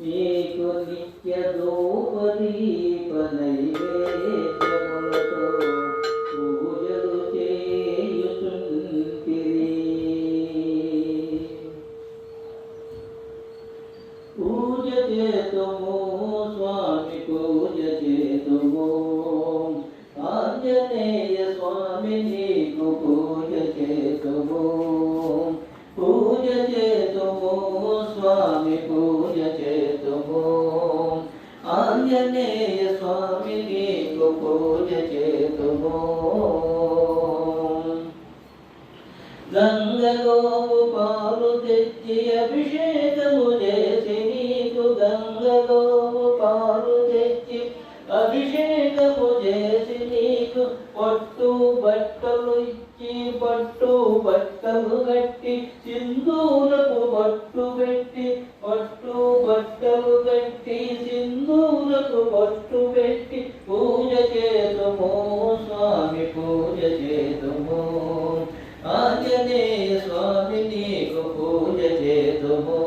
నీకు నిత్య ధూపదీప నైవేద్యములతో పూజలు చేయుచుంటిరి. పూజ చేతుము స్వామి పూజ చేతుము, ఆంజనేయ స్వామి నీకు పూజ చేతుము. పూజ చేతుము స్వామి పూజ చేతుము, ఆంజనేయ స్వామి నీకు పూజ చేతుము. గంగలోపు పాలు తెచ్చి అభిషేకము చేసి నీకు, గంగలోపు పాలు తెచ్చి అభిషేకము చేసి నీకు, పట్టు బట్టలు ఇచ్చి పట్టు బట్టలు కట్టి సింధూరపు బట్టు పెట్టి, పట్టు బట్టలు కట్టి సింధూరపు బట్టు పెట్టి పూజ చేతుము స్వామి పూజ చేతుము, ఆంజనేయ స్వామి నీకు పూజ చేతుము.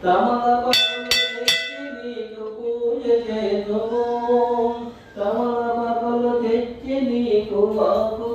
తమలపాకులు తెచ్చి నీకు పూజ చేతుము, తమలపాకులు తెచ్చి నీకు ఆకు